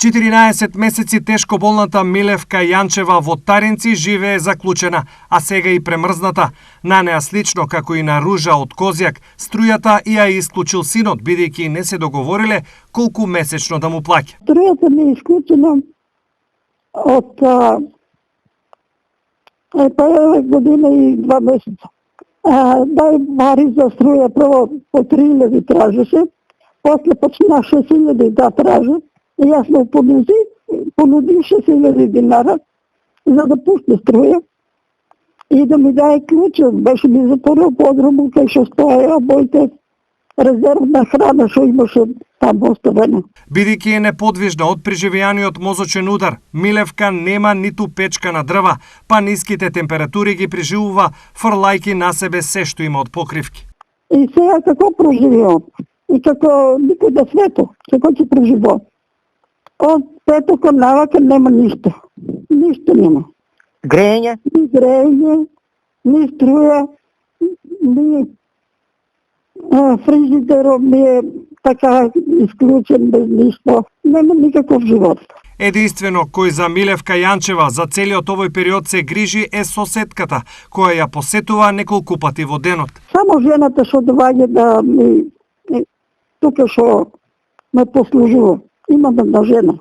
14 месеци тешко болната Милевка Јанчева во Таринци живее заклучена, а сега и премрзната. На неа слично како и на Ружа од Козјак, струјата ја исклучил синот, бидејќи не се договориле колку месечно да му плаќа. Струјата ми е исклучена од година и 2 месеца. Дај бари за струја, прво по 3.000 тражеше, после почна 6.000 да тражи, и јас му понуди 6.000 динара за да пусне струја и да ми даде клуча. Беше ми затворил подруму кај што стоја моите резервна храна што имаше таму оставена. Бидејќи е неподвижна од преживеаниот мозочен удар, Милевка нема ниту печка на дрва, па ниските температури ги преживува фрлајки на себе се што има од покривки. И сега како преживеам? И како никој да свето, како ќе преживеам? Од петока навака нема ништо. Ништо нема. Грејење? Ни грејење, ни струја, ни фрижидерот ми е така исклучен без ништо. Нема никаков живот. Единствено кој за Милевка Јанчева за целиот овој период се грижи е соседката, која ја посетува неколку пати во денот. Само жената што доаѓа да ми тука што ме послужува. Имам една жена.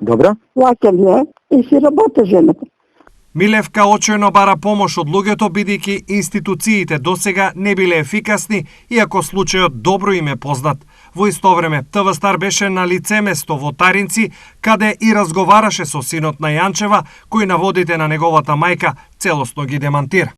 Добро. Плаќам ја и си работи жената. Милевка очено бара помош од луѓето, бидејќи институциите досега не биле ефикасни, иако случајот добро им е познат. Во исто време, ТВ Стар беше на лице место во Таринци, каде и разговараше со синот на Јанчева, кој наводите на неговата мајка целосно ги демантира.